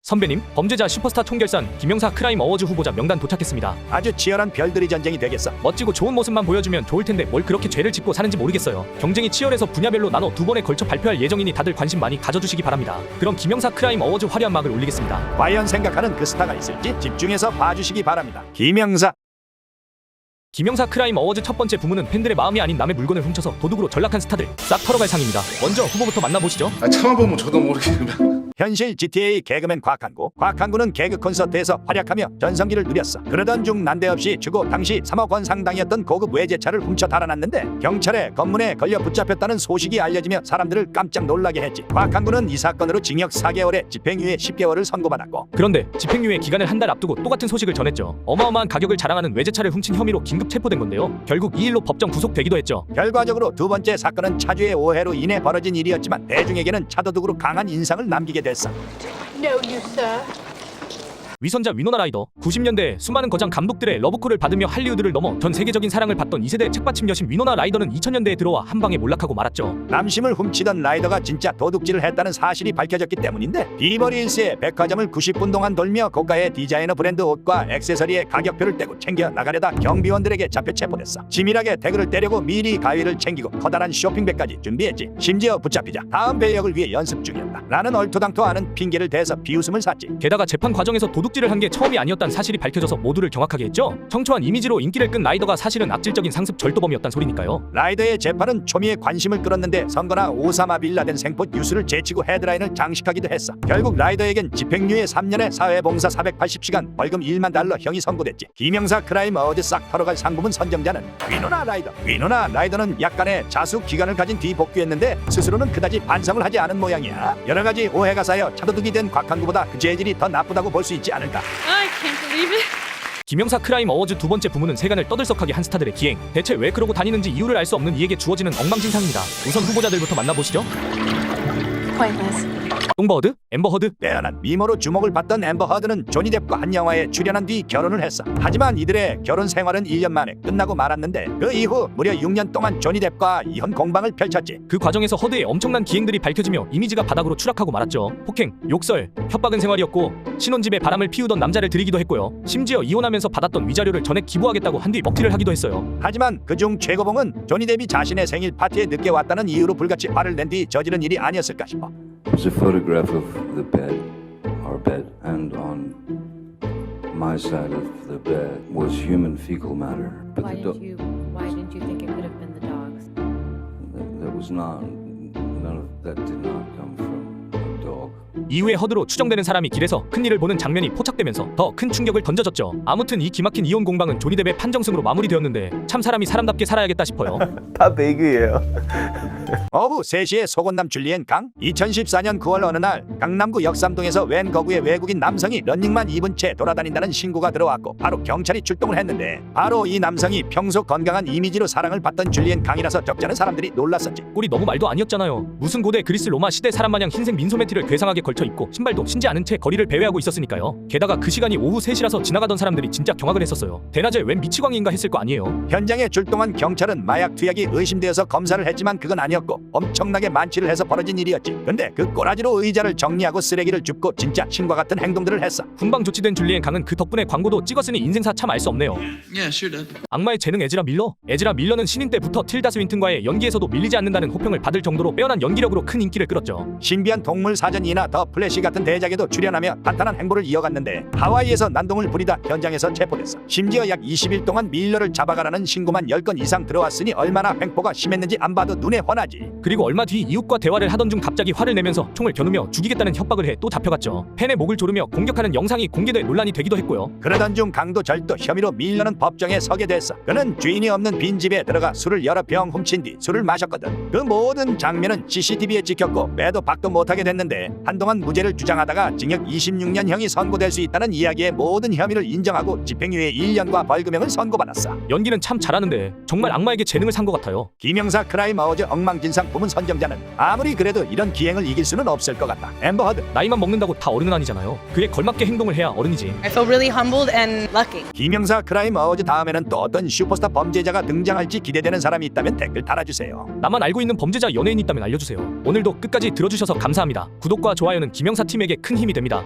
선배님, 범죄자 슈퍼스타 총결산 김영사 크라임 어워즈 후보자 명단 도착했습니다. 아주 치열한 별들이 전쟁이 되겠어. 멋지고 좋은 모습만 보여주면 좋을 텐데 뭘 그렇게 죄를 짓고 사는지 모르겠어요. 경쟁이 치열해서 분야별로 나눠 2번에 걸쳐 발표할 예정이니 다들 관심 많이 가져주시기 바랍니다. 그럼 김영사 크라임 어워즈 화려한 막을 올리겠습니다. 과연 생각하는 그 스타가 있을지 집중해서 봐주시기 바랍니다. 김영사. 김영사 크라임 어워즈 첫 번째 부문은 팬들의 마음이 아닌 남의 물건을 훔쳐서 도둑으로 전락한 스타들 싹 털어갈 상입니다. 먼저 후보부터 만나보시죠. 참아보면 저도 모르게 그냥. 현실 GTA 개그맨 곽한구는 개그 콘서트에서 활약하며 전성기를 누렸어. 그러던 중 난데없이 주고 당시 3억 원 상당이었던 고급 외제차를 훔쳐 달아났는데 경찰의 검문에 걸려 붙잡혔다는 소식이 알려지며 사람들을 깜짝 놀라게 했지. 곽한구는 이 사건으로 징역 4개월에 집행유예 10개월을 선고받았고, 그런데 집행유예 기간을 한 달 앞두고 똑같은 소식을 전했죠. 어마어마한 가격을 자랑하는 외제차를 훔친 혐의로 긴급 체포된 건데요. 결국 이 일로 법정 구속되기도 했죠. 결과적으로 두 번째 사건은 차주의 오해로 인해 벌어진 일이었지만 대중에게는 차도둑으로 강한 인상을 남기게 됐어. No, you sir. 위선자 위노나 라이더. 90년대 수많은 거장 감독들의 러브콜을 받으며 할리우드를 넘어 전 세계적인 사랑을 받던 2세대 책받침 여신 위노나 라이더는 2000년대에 들어와 한 방에 몰락하고 말았죠. 남심을 훔치던 라이더가 진짜 도둑질을 했다는 사실이 밝혀졌기 때문인데, 비버리 힐스의 백화점을 90분 동안 돌며 고가의 디자이너 브랜드 옷과 액세서리에 가격표를 떼고 챙겨 나가려다 경비원들에게 잡혀 체포됐어. 치밀하게 태그를 떼려고 미리 가위를 챙기고 커다란 쇼핑백까지 준비했지. 심지어 붙잡히자 다음 배역을 위해 연습 중이었다 라는 얼토당토하는 핑계를 대서 비웃음을 샀지. 게다가 재판 과정에서 도둑질을 한 게 처음이 아니었다는 사실이 밝혀져서 모두를 경악하게 했죠. 청초한 이미지로 인기를 끈 라이더가 사실은 악질적인 상습 절도범이었단 소리니까요. 라이더의 재판은 초미의 관심을 끌었는데 선거나 오사마 빌라덴 생포 뉴스를 제치고 헤드라인을 장식하기도 했어. 결국 라이더에겐 집행유예 3년에 사회봉사 480시간 벌금 $10,000형이 선고됐지. 김영사 크라임 어워즈 싹 털어갈 상부문 선정자는 위노나 라이더. 위노나 라이더는 약간의 자숙 기간을 가진 뒤 복귀했는데 스스로는 그다지 반성을 하지 않은 모양이야. 여러가지 오해가 쌓여 차도둑이 된 곽한구보다 그 재질이 더 나쁘다고 볼 수 있지 않을까. I can't believe it. 김영사 크라임 어워즈 두 번째 부문은 세간을 떠들썩하게 한 스타들의 기행. 대체 왜 그러고 다니는지 이유를 알 수 없는 이에게 주어지는 엉망진창입니다. 우선 후보자들부터 만나보시죠. Pointless. 똥버허드, 앰버허드. 빼어난 미모로 주목을 받던 앰버 허드는 조니 뎁과 한 영화에 출연한 뒤 결혼을 했어. 하지만 이들의 결혼 생활은 1년 만에 끝나고 말았는데, 그 이후 무려 6년 동안 조니 뎁과 이혼 공방을 펼쳤지. 그 과정에서 허드의 엄청난 기행들이 밝혀지며 이미지가 바닥으로 추락하고 말았죠. 폭행, 욕설, 협박은 생활이었고 신혼집에 바람을 피우던 남자를 들이기도 했고요. 심지어 이혼하면서 받았던 위자료를 전액 기부하겠다고 한 뒤 먹튀를 하기도 했어요. 하지만 그중 최고봉은 조니 뎁이 자신의 생일 파티에 늦게 왔다는 이유로 불같이 화를 낸 뒤 저지른 일이 아니었을까 싶어. It's a photograph of the bed, our bed, and on my side of the bed was human fecal matter. But Why didn't you think it could have been the dogs? that was not, none of that did not come from a dog. 이후에 허드로 추정되는 사람이 길에서 큰일을 보는 장면이 포착되면서 더 큰 충격을 던져줬죠. 아무튼 이 기막힌 이혼 공방은 조니 뎁의 판정승으로 마무리되었는데 참 사람이 사람답게 살아야겠다 싶어요. 다 배그예요. 오후 3시에 속옷남 줄리엔 강. 2014년 9월 어느 날 강남구 역삼동에서 웬 거구의 외국인 남성이 런닝만 입은 채 돌아다닌다는 신고가 들어왔고 바로 경찰이 출동을 했는데, 바로 이 남성이 평소 건강한 이미지로 사랑을 받던 줄리엔 강이라서 적잖은 사람들이 놀랐었지. 꼴이 너무 말도 아니었잖아요. 무슨 고대 그리스 로마 시대 사람 마냥 흰색 민소매티를 괴상하게 걸쳐 입고 신발도 신지 않은 채 거리를 배회하고 있었으니까요. 게다가 그 시간이 오후 3시라서 지나가던 사람들이 진짜 경악을 했었어요. 대낮에 웬 미치광이인가 했을 거 아니에요. 현장에 출동한 경찰은 마약 투약이 의심되어서 검사를 했지만 그건 아니었고 엄청나게 만취를 해서 벌어진 일이었지. 근데 그 꼬라지로 의자를 정리하고 쓰레기를 줍고 진짜 신과 같은 행동들을 했어. 훈방 조치된 줄리엔 강은 그 덕분에 광고도 찍었으니 인생사 참 알 수 없네요. Yeah, sure did. 악마의 재능 에즈라 밀러. 에즈라 밀러는 신인 때부터 틸다 스윈튼과의 연기에서도 밀리지 않는다는 호평을 받을 정도로 빼어난 연기력으로 큰 인기를 끌었죠. 신비한 동물 사전이나 더 플래시 같은 대작에도 출연하며 탄탄한 행보를 이어갔는데 하와이에서 난동을 부리다 현장에서 체포됐어. 심지어 약 20일 동안 밀러를 잡아가라는 신고만 10건 이상 들어왔으니 얼마나 횡포가 심했는지 안 봐도 눈에 훤하지. 그리고 얼마 뒤 이웃과 대화를 하던 중 갑자기 화를 내면서 총을 겨누며 죽이겠다는 협박을 해 또 잡혀갔죠. 팬의 목을 조르며 공격하는 영상이 공개돼 논란이 되기도 했고요. 그러던 중 강도 절도 혐의로 밀러는 법정에 서게 됐어. 그는 주인이 없는 빈집에 들어가 술을 여러 병 훔친 뒤 술을 마셨거든. 그 모든 장면은 CCTV에 찍혔고 매도 박도 못하게 됐는데, 한동안 무죄를 주장하다가 징역 26년형이 선고될 수 있다는 이야기에 모든 혐의를 인정하고 집행유예 1년과 벌금형을 선고받았어. 연기는 참 잘하는데 정말 악마에게 재능을 산 것 같아요. 김영사 크라임 어워즈 엉망진상 부문 선정자는 아무리 그래도 이런 기행을 이길 수는 없을 것 같다. 앰버 허드. 나이만 먹는다고 다 어른은 아니잖아요. 그에 걸맞게 행동을 해야 어른이지. I feel really humbled and lucky. 김영사 크라임 어워즈 다음에는 또 어떤 슈퍼스타 범죄자가 등장할지 기대되는 사람이 있다면 댓글 달아주세요. 나만 알고 있는 범죄자 연예인 있다면 알려주세요. 오늘도 끝까지 들어주셔서 감사합니다. 구독과 좋아요는 김영사 팀에게 큰 힘이 됩니다.